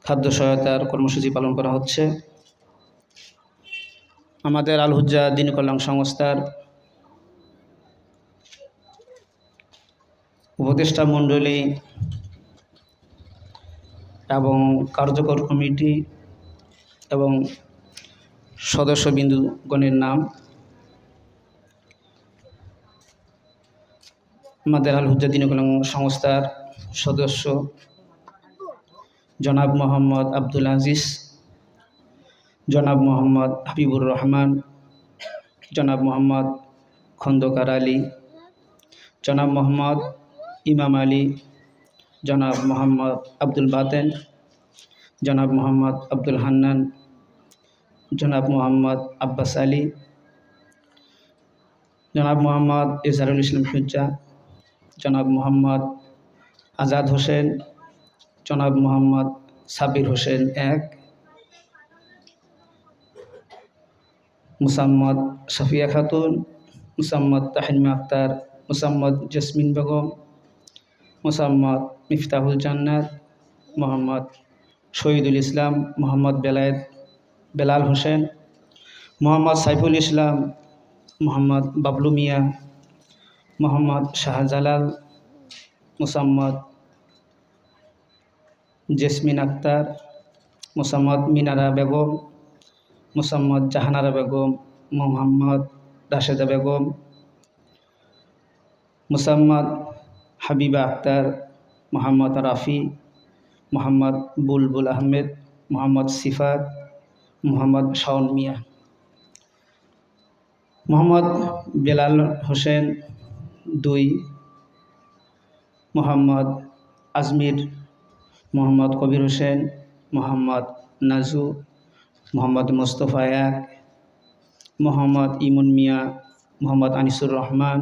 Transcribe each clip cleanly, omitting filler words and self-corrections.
খাদ্য সহায়তার কর্মসূচি পালন করা হচ্ছে। আমাদের আল হুজ্জা দ্বীন কল্যাণ সংস্থার উপদেষ্টা মণ্ডলী এবং কার্যকর কমিটি এবং সদস্যবৃন্দগণের নাম: আমাদের আল হুজ্জা দ্বীন কল্যাণ সংস্থার সদস্য জনাব মোহাম্মদ আব্দুল আজিজ, জনাব মোহাম্মদ হাবিবুর রহমান, জনাব মোহাম্মদ খন্দকার আলী, জনাব মোহাম্মদ ইমাম আলী, জনাব মোহাম্মদ আব্দুল বাতেন, জনাব মোহাম্মদ আব্দুল হান্নান, জনাব মোহাম্মদ আব্বাস আলী, জনাব মোহাম্মদ ইজহারুল ইসলাম হুজ্জা, জনাব মোহাম্মদ আজাদ হোসেন, জনাব মোহাম্মদ সাবির হোসেন এক, মুসাম্মদ সাফিয়া খাতুন, মুসাম্মদ তাহিমা আক্তার, মুসাম্মদ জেসমিন বেগম, মুসাম্মদ মিফতাহুল জান্নাত, মোহাম্মদ শহীদুল ইসলাম, মোহাম্মদ বেলাল হোসেন, মোহাম্মদ সাইফুল ইসলাম, মোহাম্মদ বাবলু মিয়া, মোহাম্মদ শাহজালাল, মুসাম্মদ জেসমিন আক্তার, মুসাম্মদ মিনারা বেগম, মুসাম্মদ জাহানারা বেগম, মোহাম্মদ রাশেদা বেগম, মুসাম্মদ হাবিবা আক্তার, মোহাম্মদ রাফি, মোহাম্মদ বুলবুল আহমেদ, মোহাম্মদ সিফাত, মোহাম্মদ শাওন মিয়া, মোহাম্মদ বেলাল হোসেন দুই, মোহাম্মদ আজমির, মোহাম্মদ কবির হোসেন, মোহাম্মদ নাজু, মোহাম্মদ মোস্তফা এক, মোহাম্মদ ইমন মিয়া, মোহাম্মদ আনিসুর রহমান,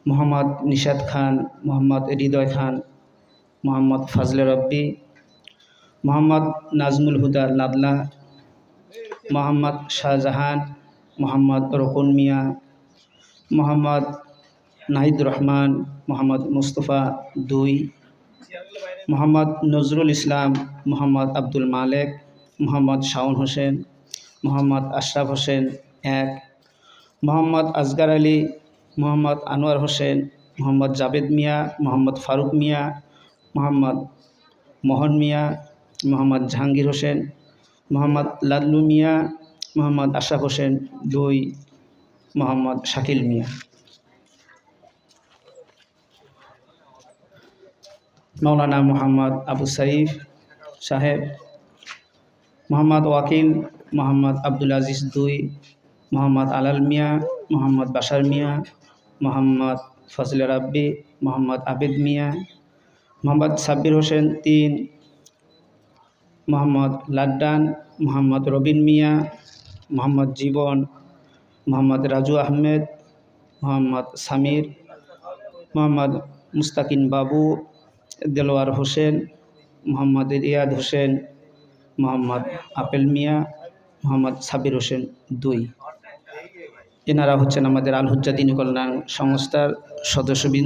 মোহাম্মদ নিশাদ খান, মোহাম্মদ হৃদয় খান, মোহাম্মদ ফাজলে রব্বি, মোহাম্মদ নাজমুল হুদা লাদলা, মোহাম্মদ শাহজাহান, মোহাম্মদ রকুন মিয়া, মোহাম্মদ নাহিদ রহমান, মোহাম্মদ মুস্তফা দুই, মোহাম্মদ নজরুল ইসলাম, মোহাম্মদ আব্দুল মালেক, মোহাম্মদ শাওন হোসেন, মোহাম্মদ আশরাফ হোসেন এক, মোহাম্মদ আসগার আলী, মোহাম্মদ আনোয়ার হোসেন, মোহাম্মদ জাবেদ মিয়া, মোহাম্মদ ফারুক মিয়া, মোহাম্মদ মোহন মিয়া, মোহাম্মদ জাহাঙ্গীর হোসেন, মোহাম্মদ লাদলু মিয়া, মোহাম্মদ আশরাফ হোসেন দুই, মোহাম্মদ শাকিল মিয়া। মৌলানা মোহাম্মদ আবু সাইফ সাহেব, মোহাম্মদ ওয়াকিল, মোহাম্মদ আব্দুল আজিজ দুই, মোহাম্মদ আলাল মিয়া, মোহাম্মদ বাশার মিয়া, মোহাম্মদ ফজলে রাব্বি, মোহাম্মদ আবেদ মিয়া, মোহাম্মদ সাব্বির হোসেন তিন, মোহাম্মদ লাড্ডান, মোহাম্মদ রবিন মিয়া, মোহাম্মদ জীবন, মোহাম্মদ রাজু আহমেদ, মোহাম্মদ সামির, মোহাম্মদ মুস্তাকিন বাবু, দেলোয়ার হোসেন, মোহাম্মদ রিয়াদ হোসেন, মোহাম্মদ আপেল মিয়া, মোহাম্মদ সাবির হোসেন দুই। এনারা হচ্ছেন আমাদের আল হুজ্জা দ্বীন কল্যাণ সংস্থার সদস্যবৃন্দ।